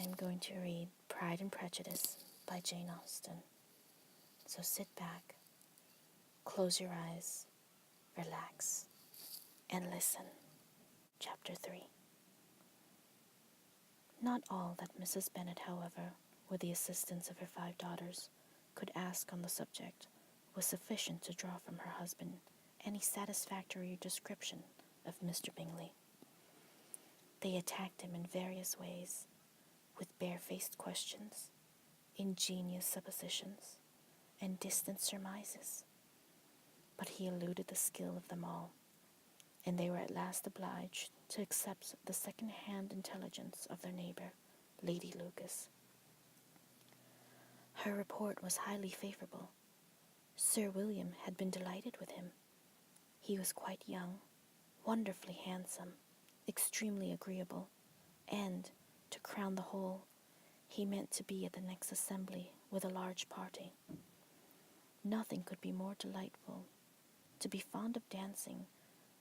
I'm going to read Pride and Prejudice by Jane Austen. So sit back, close your eyes, relax, and listen. Chapter 3. Not all that Mrs. Bennet, however, with the assistance of her 5 daughters, could ask on the subject was sufficient to draw from her husband any satisfactory description of Mr. Bingley. They attacked him in various ways, with barefaced questions, ingenious suppositions, and distant surmises, but he eluded the skill of them all, and they were at last obliged to accept the second-hand intelligence of their neighbour, Lady Lucas. Her report was highly favourable. Sir William had been delighted with him. He was quite young, wonderfully handsome, extremely agreeable, and, to crown the whole, he meant to be at the next assembly with a large party. Nothing could be more delightful. To be fond of dancing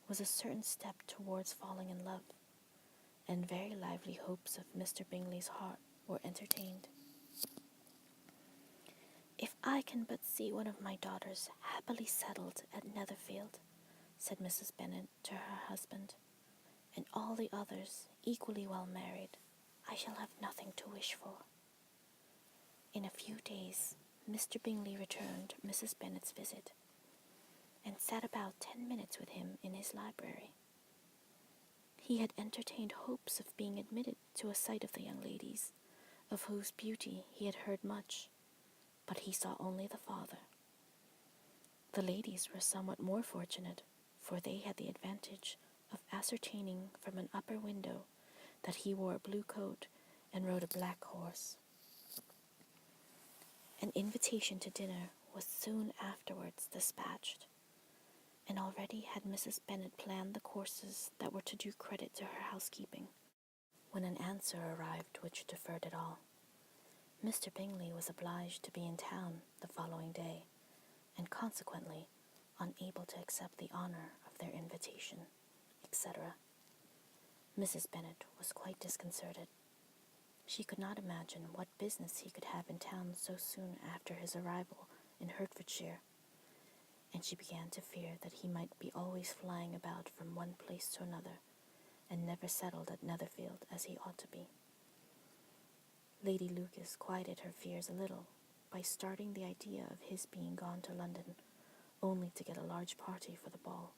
was a certain step towards falling in love, and very lively hopes of Mr. Bingley's heart were entertained. "If I can but see one of my daughters happily settled at Netherfield," said Mrs. Bennet to her husband, "and all the others equally well married, I shall have nothing to wish for." In a few days, Mr. Bingley returned Mrs. Bennet's visit, and sat about 10 minutes with him in his library. He had entertained hopes of being admitted to a sight of the young ladies, of whose beauty he had heard much, but he saw only the father. The ladies were somewhat more fortunate, for they had the advantage of ascertaining from an upper window that he wore a blue coat and rode a black horse. An invitation to dinner was soon afterwards dispatched, and already had Mrs. Bennet planned the courses that were to do credit to her housekeeping, when an answer arrived which deferred it all. Mr. Bingley was obliged to be in town the following day, and consequently unable to accept the honour of their invitation, etc. Mrs. Bennet was quite disconcerted. She could not imagine what business he could have in town so soon after his arrival in Hertfordshire, and she began to fear that he might be always flying about from one place to another, and never settled at Netherfield as he ought to be. Lady Lucas quieted her fears a little by starting the idea of his being gone to London only to get a large party for the ball,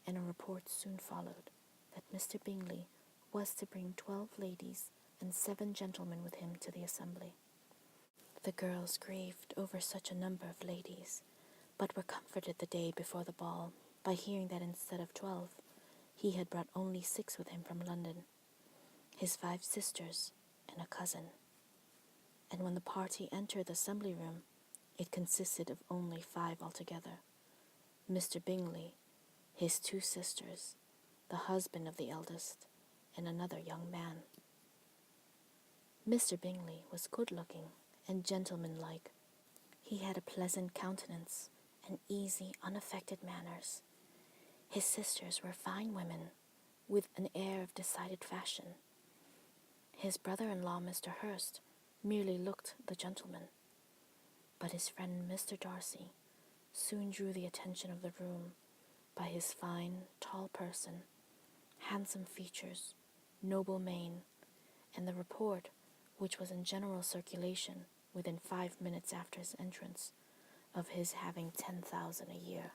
and a report soon followed that Mr. Bingley was to bring 12 ladies and 7 gentlemen with him to the assembly. The girls grieved over such a number of ladies, but were comforted the day before the ball by hearing that instead of 12, he had brought only 6 with him from London, his 5 sisters and a cousin. And when the party entered the assembly room, it consisted of only 5 altogether: Mr. Bingley, his 2 sisters, the husband of the eldest, and another young man. Mr. Bingley was good-looking and gentlemanlike. He had a pleasant countenance and easy, unaffected manners. His sisters were fine women, with an air of decided fashion. His brother-in-law, Mr. Hurst, merely looked the gentleman, but his friend Mr. Darcy soon drew the attention of the room by his fine, tall person, handsome features, noble mien, and the report, which was in general circulation within 5 minutes after his entrance, of his having 10,000 a year.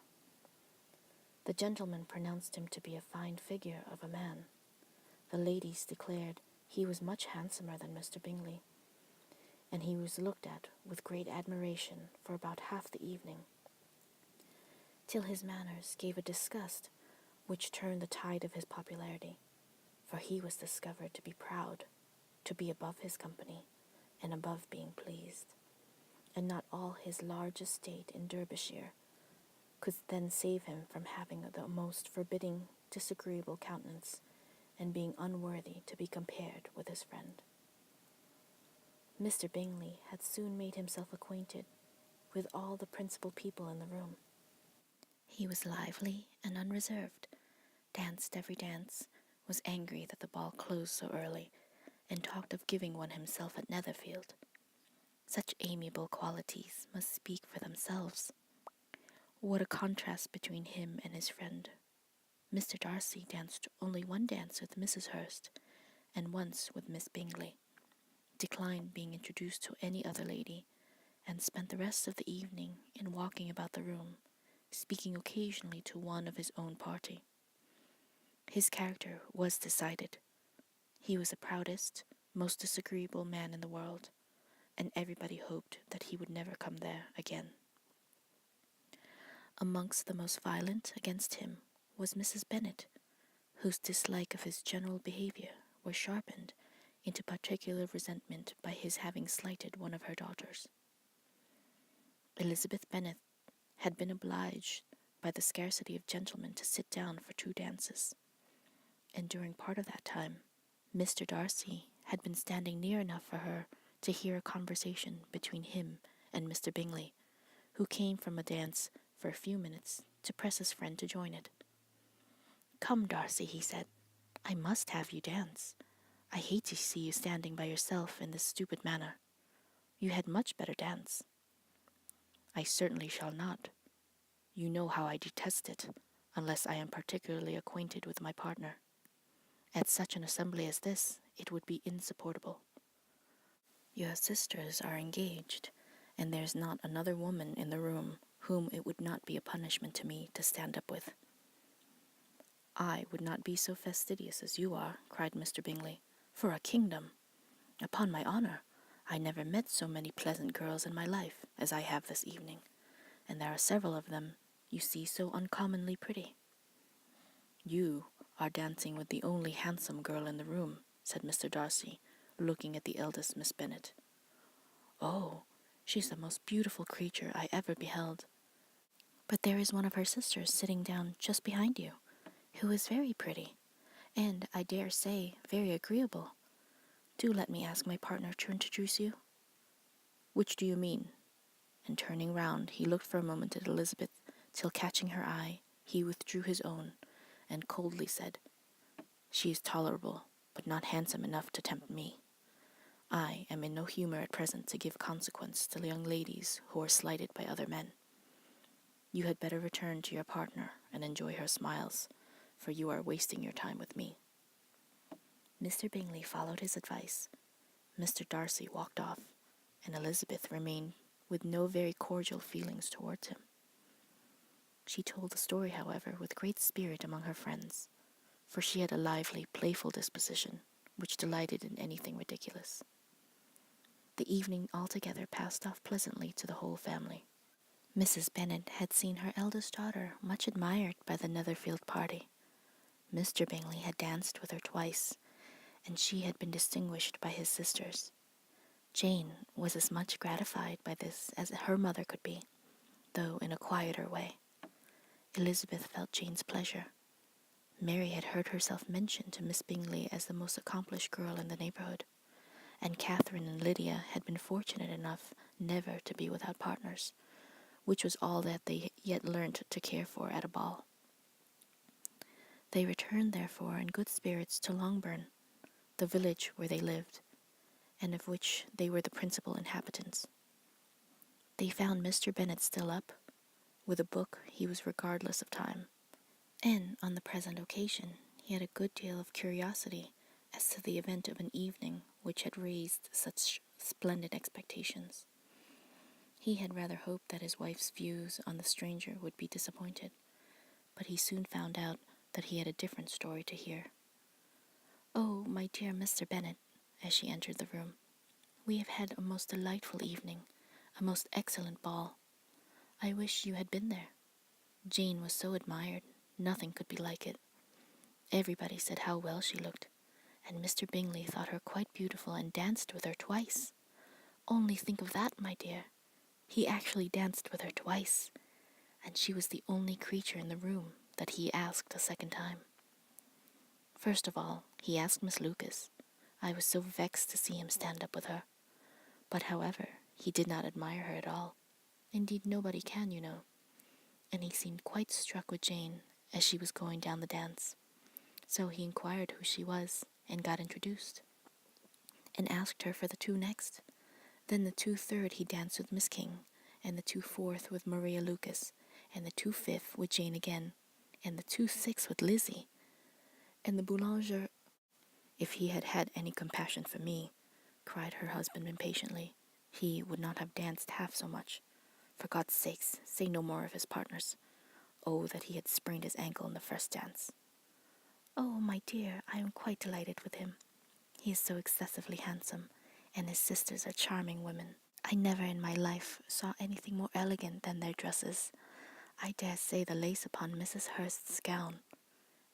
The gentleman pronounced him to be a fine figure of a man. The ladies declared he was much handsomer than Mr. Bingley, and he was looked at with great admiration for about half the evening, till his manners gave a disgust which turned the tide of his popularity, for he was discovered to be proud, to be above his company, and above being pleased, and not all his large estate in Derbyshire could then save him from having the most forbidding, disagreeable countenance, and being unworthy to be compared with his friend. Mr. Bingley had soon made himself acquainted with all the principal people in the room. He was lively and unreserved, danced every dance, was angry that the ball closed so early, and talked of giving one himself at Netherfield. Such amiable qualities must speak for themselves. What a contrast between him and his friend. Mr. Darcy danced only one dance with Mrs. Hurst, and once with Miss Bingley, declined being introduced to any other lady, and spent the rest of the evening in walking about the room, speaking occasionally to one of his own party. His character was decided. He was the proudest, most disagreeable man in the world, and everybody hoped that he would never come there again. Amongst the most violent against him was Mrs. Bennet, whose dislike of his general behaviour was sharpened into particular resentment by his having slighted one of her daughters. Elizabeth Bennet had been obliged by the scarcity of gentlemen to sit down for 2 dances, and during part of that time Mr. Darcy had been standing near enough for her to hear a conversation between him and Mr. Bingley, who came from a dance for a few minutes to press his friend to join it. "Come, Darcy," he said, "I must have you dance. I hate to see you standing by yourself in this stupid manner. You had much better dance." "I certainly shall not. You know how I detest it, unless I am particularly acquainted with my partner. At such an assembly as this, it would be insupportable. Your sisters are engaged, and there's not another woman in the room whom it would not be a punishment to me to stand up with." "I would not be so fastidious as you are," cried Mr. Bingley, "for a kingdom. Upon my honour, I never met so many pleasant girls in my life as I have this evening, and there are several of them you see so uncommonly pretty." "You are dancing with the only handsome girl in the room," said Mr. Darcy, looking at the eldest Miss Bennet. "Oh, she's the most beautiful creature I ever beheld. But there is one of her sisters sitting down just behind you, who is very pretty, and, I dare say, very agreeable. Do let me ask my partner to introduce you." "Which do you mean?" And turning round, he looked for a moment at Elizabeth, till catching her eye, he withdrew his own, and coldly said, "She is tolerable, but not handsome enough to tempt me. I am in no humour at present to give consequence to young ladies who are slighted by other men. You had better return to your partner and enjoy her smiles, for you are wasting your time with me." Mr. Bingley followed his advice. Mr. Darcy walked off, and Elizabeth remained with no very cordial feelings towards him. She told the story, however, with great spirit among her friends, for she had a lively, playful disposition, which delighted in anything ridiculous. The evening altogether passed off pleasantly to the whole family. Mrs. Bennet had seen her eldest daughter much admired by the Netherfield party. Mr. Bingley had danced with her twice, and she had been distinguished by his sisters. Jane was as much gratified by this as her mother could be, though in a quieter way. Elizabeth felt Jane's pleasure. Mary had heard herself mentioned to Miss Bingley as the most accomplished girl in the neighbourhood, and Catherine and Lydia had been fortunate enough never to be without partners, which was all that they yet learnt to care for at a ball. They returned, therefore, in good spirits to Longbourn, the village where they lived, and of which they were the principal inhabitants. They found Mr. Bennet still up. With a book he was regardless of time, and on the present occasion he had a good deal of curiosity as to the event of an evening which had raised such splendid expectations. He had rather hoped that his wife's views on the stranger would be disappointed, but he soon found out that he had a different story to hear. "Oh, my dear Mr. Bennet," as she entered the room, "we have had a most delightful evening, a most excellent ball. I wish you had been there. Jane was so admired, nothing could be like it. Everybody said how well she looked, and Mr. Bingley thought her quite beautiful and danced with her twice. Only think of that, my dear. He actually danced with her twice, and she was the only creature in the room that he asked a second time. First of all, he asked Miss Lucas. I was so vexed to see him stand up with her. But, however, he did not admire her at all. Indeed, nobody can, you know. And he seemed quite struck with Jane as she was going down the dance. So he inquired who she was and got introduced. and asked her for the two next. Then the 2/3 he danced with Miss King, and the 2/4 with Maria Lucas, and the 2/5 with Jane again, and the 2/6 with Lizzie, and the Boulanger. If he had had any compassion for me, cried her husband impatiently, he would not have danced half so much. For God's sakes, say no more of his partners. Oh, that he had sprained his ankle in the first dance. Oh, my dear, I am quite delighted with him. He is so excessively handsome, and his sisters are charming women. I never in my life saw anything more elegant than their dresses. I dare say the lace upon Mrs. Hurst's gown.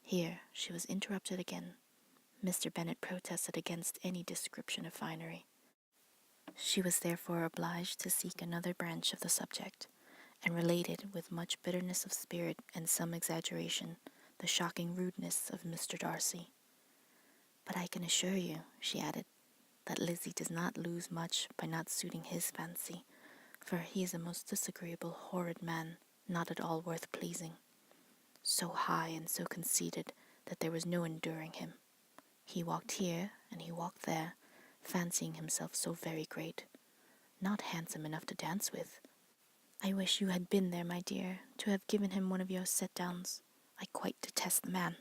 Here she was interrupted again. Mr. Bennet protested against any description of finery. She was therefore obliged to seek another branch of the subject, and related with much bitterness of spirit and some exaggeration the shocking rudeness of Mr. Darcy. But I can assure you, she added, that Lizzie does not lose much by not suiting his fancy, for he is a most disagreeable, horrid man, not at all worth pleasing. So high and so conceited that there was no enduring him. He walked here and he walked there, fancying himself so very great, not handsome enough to dance with. I wish you had been there, my dear, to have given him one of your set-downs. I quite detest the man.